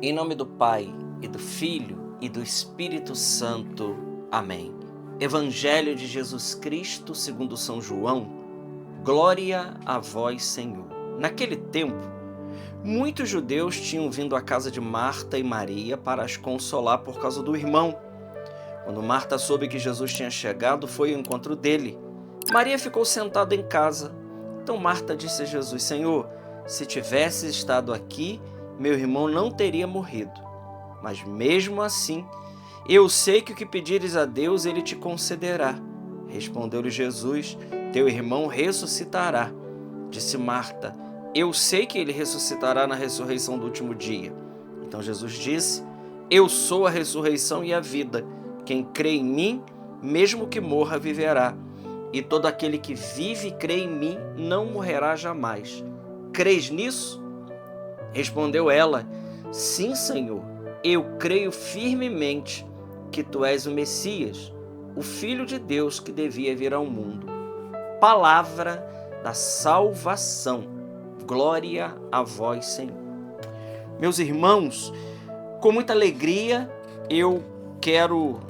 Em nome do Pai, e do Filho, e do Espírito Santo. Amém. Evangelho de Jesus Cristo, segundo São João. Glória a vós, Senhor. Naquele tempo, muitos judeus tinham vindo à casa de Marta e Maria para as consolar por causa do irmão. Quando Marta soube que Jesus tinha chegado, foi ao encontro dele. Maria ficou sentada em casa. Então Marta disse a Jesus: Senhor, se tivesse estado aqui, meu irmão não teria morrido. Mas mesmo assim, eu sei que o que pedires a Deus, ele te concederá. Respondeu-lhe Jesus: teu irmão ressuscitará. Disse Marta: eu sei que ele ressuscitará na ressurreição do último dia. Então Jesus disse: eu sou a ressurreição e a vida. Quem crê em mim, mesmo que morra, viverá. E todo aquele que vive e crê em mim não morrerá jamais. Crês nisso? Respondeu ela: sim, Senhor, eu creio firmemente que tu és o Messias, o Filho de Deus que devia vir ao mundo. Palavra da salvação. Glória a vós, Senhor. Meus irmãos, com muita alegria, eu quero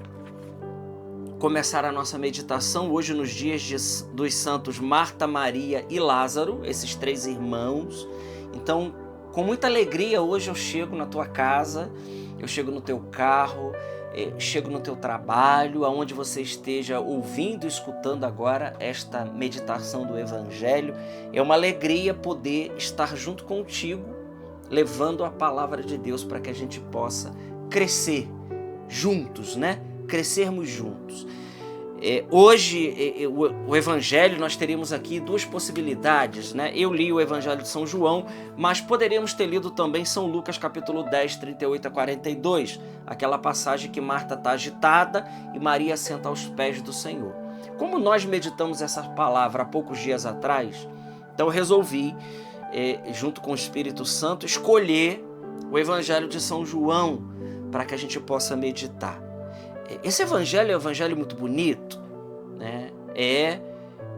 começar a nossa meditação hoje nos dias dos santos Marta, Maria e Lázaro, esses três irmãos. Então, com muita alegria, hoje eu chego na tua casa, eu chego no teu carro, chego no teu trabalho, aonde você esteja ouvindo e escutando agora esta meditação do Evangelho. É uma alegria poder estar junto contigo, levando a palavra de Deus para que a gente possa crescer juntos, né? Crescermos juntos. Hoje, o Evangelho, nós teríamos aqui duas possibilidades, né? Eu li o Evangelho de São João, mas poderíamos ter lido também São Lucas, capítulo 10, 38 a 42, aquela passagem que Marta está agitada e Maria senta aos pés do Senhor. Como nós meditamos essa palavra há poucos dias atrás, então eu resolvi, junto com o Espírito Santo, escolher o Evangelho de São João para que a gente possa meditar. Esse evangelho é um evangelho muito bonito, né?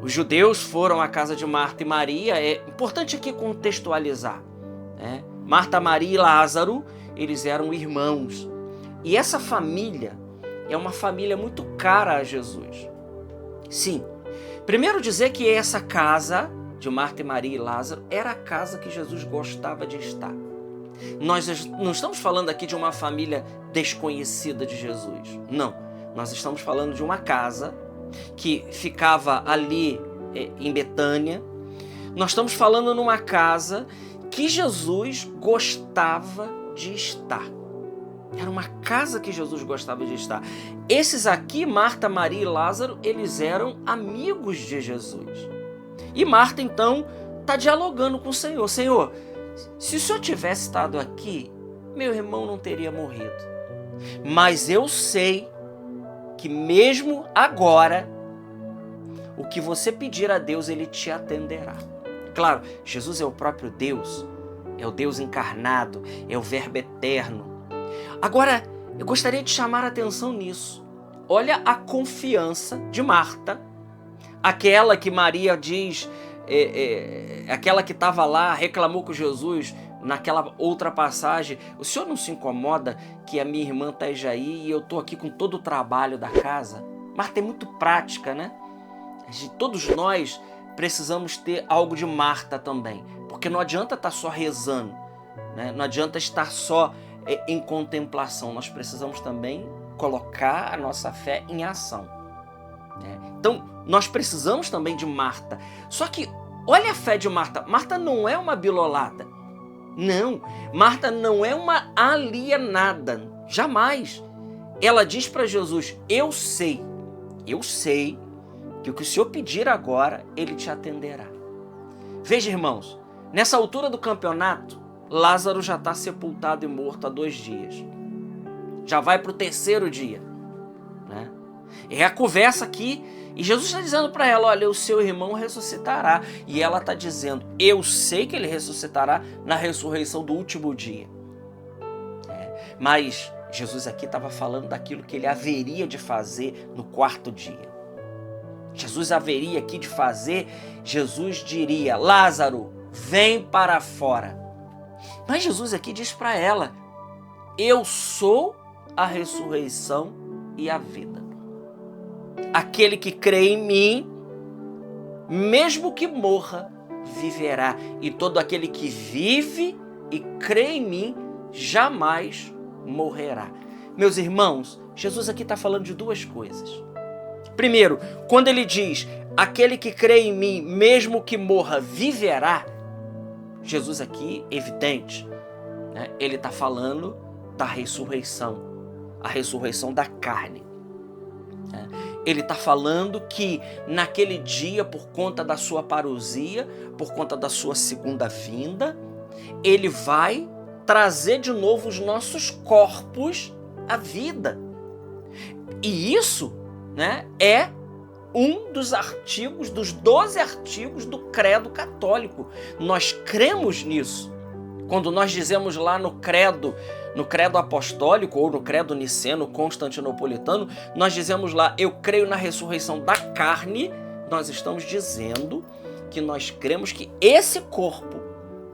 Os judeus foram à casa de Marta e Maria. É importante aqui contextualizar, né? Marta, Maria e Lázaro, eles eram irmãos. E essa família é uma família muito cara a Jesus. Sim, primeiro dizer que essa casa de Marta e Maria e Lázaro era a casa que Jesus gostava de estar. Nós não estamos falando aqui de uma família desconhecida de Jesus. Não. Nós estamos falando de uma casa que ficava ali em Betânia. Nós estamos falando numa casa que Jesus gostava de estar. Era uma casa que Jesus gostava de estar. Esses aqui, Marta, Maria e Lázaro, eles eram amigos de Jesus. E Marta, então, está dialogando com o Senhor. Senhor, se o Senhor tivesse estado aqui, meu irmão não teria morrido. Mas eu sei que mesmo agora, o que você pedir a Deus, Ele te atenderá. Claro, Jesus é o próprio Deus, é o Deus encarnado, é o Verbo eterno. Agora, eu gostaria de chamar a atenção nisso. Olha a confiança de Marta, aquela que Maria diz... aquela que estava lá, reclamou com Jesus naquela outra passagem: o senhor não se incomoda que a minha irmã esteja aí e eu estou aqui com todo o trabalho da casa? Marta é muito prática, né? Todos nós precisamos ter algo de Marta também, porque não adianta estar só rezando, né? Não adianta estar só em contemplação, nós precisamos também colocar a nossa fé em ação. Então, nós precisamos também de Marta. Só que, olha a fé de Marta. Marta não é uma bilolada. Não. Marta não é uma alienada. Jamais. Ela diz para Jesus: eu sei que o que o Senhor pedir agora, Ele te atenderá. Veja, irmãos, nessa altura do campeonato, Lázaro já está sepultado e morto há 2 dias. Já vai para o 3º dia, né? É a conversa aqui, e Jesus está dizendo para ela: olha, o seu irmão ressuscitará. E ela está dizendo: eu sei que ele ressuscitará na ressurreição do último dia. Mas Jesus aqui estava falando daquilo que ele haveria de fazer no 4º dia. Jesus haveria aqui de fazer, Jesus diria: Lázaro, vem para fora. Mas Jesus aqui diz para ela: Eu sou a ressurreição e a vida. Aquele que crê em mim, mesmo que morra, viverá. E todo aquele que vive e crê em mim, jamais morrerá. Meus irmãos, Jesus aqui está falando de duas coisas. Primeiro, quando ele diz, aquele que crê em mim, mesmo que morra, viverá, Jesus aqui, evidente, né? Ele está falando da ressurreição, a ressurreição da carne. Ele está falando que naquele dia, por conta da sua parousia, por conta da sua segunda vinda, ele vai trazer de novo os nossos corpos à vida. E isso, né, é um dos artigos, dos 12 artigos do credo católico. Nós cremos nisso. Quando nós dizemos lá no credo apostólico ou no credo niceno, constantinopolitano, nós dizemos lá, eu creio na ressurreição da carne, nós estamos dizendo que nós cremos que esse corpo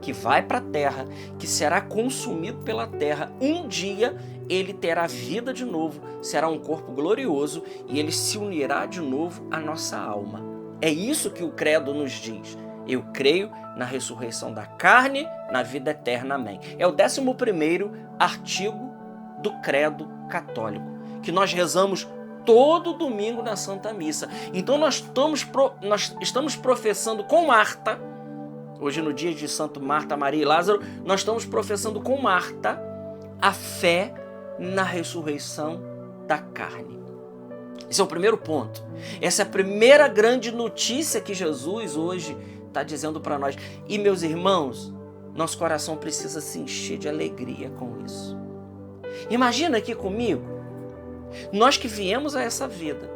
que vai para a terra, que será consumido pela terra, um dia ele terá vida de novo, será um corpo glorioso e ele se unirá de novo à nossa alma. É isso que o credo nos diz. Eu creio na ressurreição da carne, na vida eterna. Amém. É o 11º artigo do credo católico, que nós rezamos todo domingo na Santa Missa. Então nós estamos professando com Marta, hoje no dia de Santo Marta, Maria e Lázaro, nós estamos professando com Marta a fé na ressurreição da carne. Esse é o primeiro ponto. Essa é a primeira grande notícia que Jesus hoje está dizendo para nós. E, meus irmãos, nosso coração precisa se encher de alegria com isso. Imagina aqui comigo, nós que viemos a essa vida,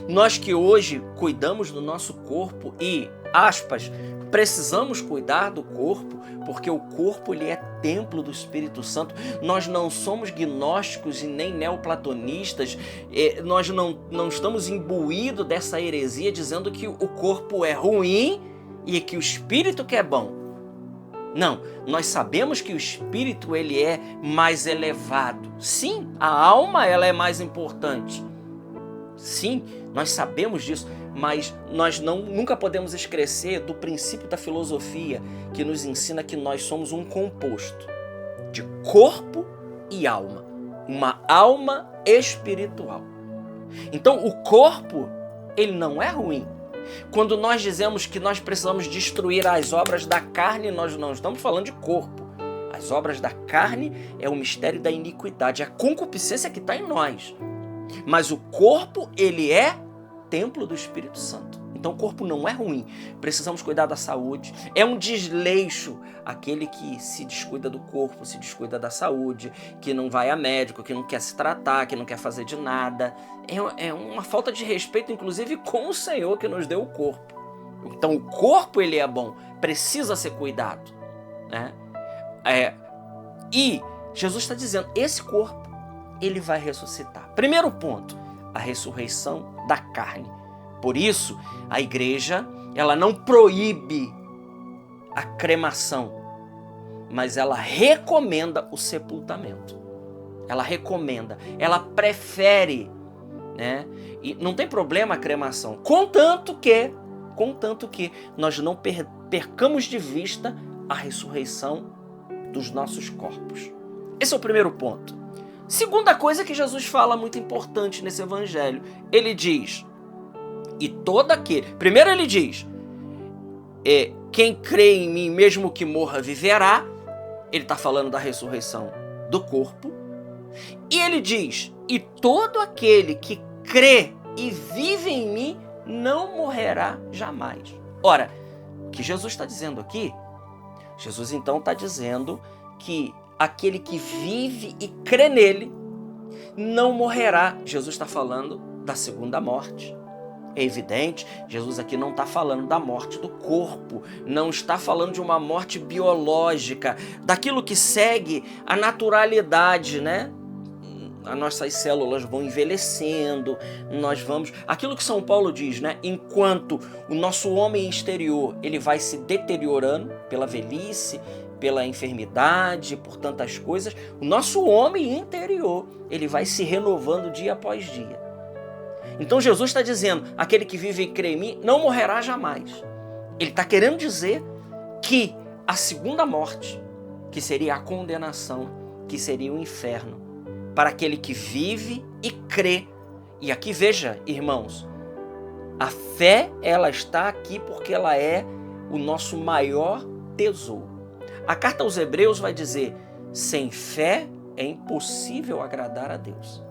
nós que hoje cuidamos do nosso corpo e, aspas, precisamos cuidar do corpo, porque o corpo ele é templo do Espírito Santo. Nós não somos gnósticos e nem neoplatonistas, nós não estamos imbuídos dessa heresia dizendo que o corpo é ruim e que o espírito que é bom. Não, nós sabemos que o espírito ele é mais elevado. Sim, a alma ela é mais importante. Sim, nós sabemos disso, mas nós nunca podemos esquecer do princípio da filosofia que nos ensina que nós somos um composto de corpo e alma, uma alma espiritual. Então o corpo ele não é ruim. Quando nós dizemos que nós precisamos destruir as obras da carne, nós não estamos falando de corpo. As obras da carne é o mistério da iniquidade, a concupiscência que está em nós. Mas o corpo, ele é templo do Espírito Santo. Então o corpo não é ruim. Precisamos cuidar da saúde. É um desleixo aquele que se descuida do corpo, se descuida da saúde, que não vai a médico, que não quer se tratar, que não quer fazer de nada. É uma falta de respeito, inclusive, com o Senhor que nos deu o corpo. Então o corpo, ele é bom. Precisa ser cuidado, né? E Jesus está dizendo, esse corpo, ele vai ressuscitar. Primeiro ponto, a ressurreição da carne. Por isso, a igreja, ela não proíbe a cremação, mas ela recomenda o sepultamento. Ela recomenda, ela prefere, né? E não tem problema a cremação, contanto que nós não percamos de vista a ressurreição dos nossos corpos. Esse é o primeiro ponto. Segunda coisa que Jesus fala muito importante nesse evangelho, ele diz, e todo aquele... Primeiro ele diz, quem crê em mim, mesmo que morra, viverá. Ele está falando da ressurreição do corpo. E ele diz, e todo aquele que crê e vive em mim, não morrerá jamais. Ora, o que Jesus está dizendo aqui? Jesus então está dizendo que aquele que vive e crê nele não morrerá. Jesus está falando da segunda morte. É evidente, Jesus aqui não está falando da morte do corpo, não está falando de uma morte biológica, daquilo que segue a naturalidade, né? as nossas células vão envelhecendo, nós vamos... Aquilo que São Paulo diz, né? Enquanto o nosso homem exterior ele vai se deteriorando pela velhice, pela enfermidade, por tantas coisas, o nosso homem interior ele vai se renovando dia após dia. Então Jesus está dizendo, aquele que vive e crê em mim não morrerá jamais. Ele está querendo dizer que a segunda morte, que seria a condenação, que seria o inferno, para aquele que vive e crê. E aqui veja, irmãos, a fé ela está aqui porque ela é o nosso maior tesouro. A carta aos Hebreus vai dizer, sem fé é impossível agradar a Deus.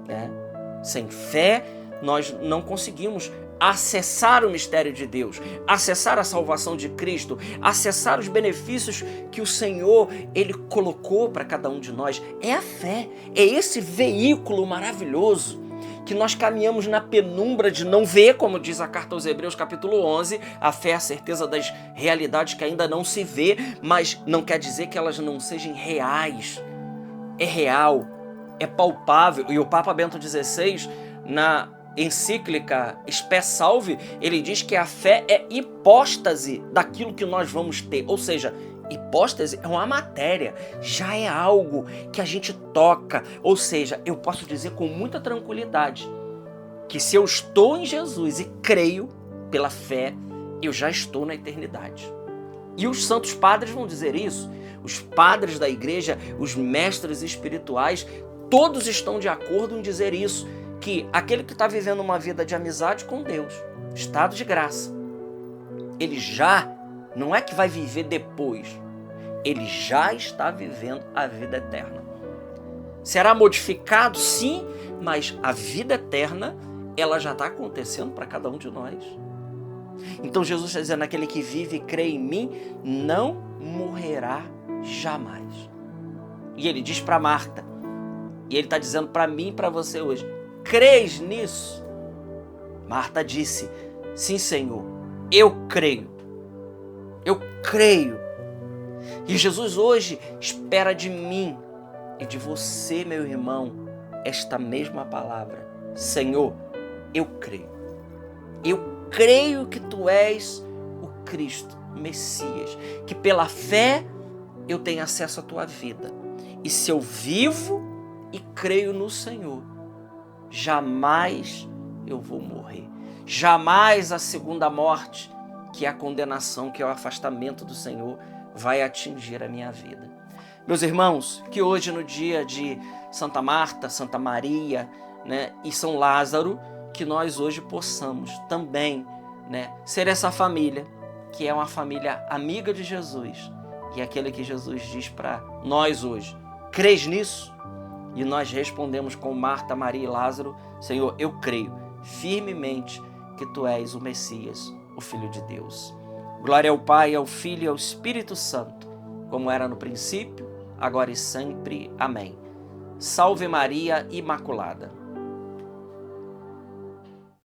Né? Sem fé nós não conseguimos acessar o mistério de Deus, acessar a salvação de Cristo, acessar os benefícios que o Senhor ele colocou para cada um de nós. É a fé, é esse veículo maravilhoso que nós caminhamos na penumbra de não ver, como diz a carta aos Hebreus capítulo 11, a fé é a certeza das realidades que ainda não se vê, mas não quer dizer que elas não sejam reais. É real, é palpável. E o Papa Bento XVI, na encíclica Spes Salvi, ele diz que a fé é hipóstase daquilo que nós vamos ter. Ou seja, hipóstase é uma matéria, já é algo que a gente toca. Ou seja, eu posso dizer com muita tranquilidade que se eu estou em Jesus e creio pela fé, eu já estou na eternidade. E os santos padres vão dizer isso. Os padres da igreja, os mestres espirituais, todos estão de acordo em dizer isso, que aquele que está vivendo uma vida de amizade com Deus, estado de graça, ele já, não é que vai viver depois, ele já está vivendo a vida eterna. Será modificado? Sim, mas a vida eterna, ela já está acontecendo para cada um de nós. Então Jesus está dizendo, aquele que vive e crê em mim, não morrerá jamais. E ele diz para Marta, e ele está dizendo para mim e para você hoje, crês nisso? Marta disse, sim, Senhor, eu creio. Eu creio. E Jesus hoje espera de mim e de você, meu irmão, esta mesma palavra. Senhor, eu creio. Eu creio que tu és o Cristo, o Messias, que pela fé eu tenho acesso à tua vida. E se eu vivo e creio no Senhor, jamais eu vou morrer. Jamais a segunda morte, que é a condenação, que é o afastamento do Senhor, vai atingir a minha vida. Meus irmãos, que hoje no dia de Santa Marta, Santa Maria, né, e São Lázaro, que nós hoje possamos também, né, ser essa família, que é uma família amiga de Jesus, e aquele que Jesus diz para nós hoje, crês nisso? E nós respondemos com Marta, Maria e Lázaro, Senhor, eu creio firmemente que tu és o Messias, o Filho de Deus. Glória ao Pai, ao Filho e ao Espírito Santo, como era no princípio, agora e sempre. Amém. Salve Maria Imaculada.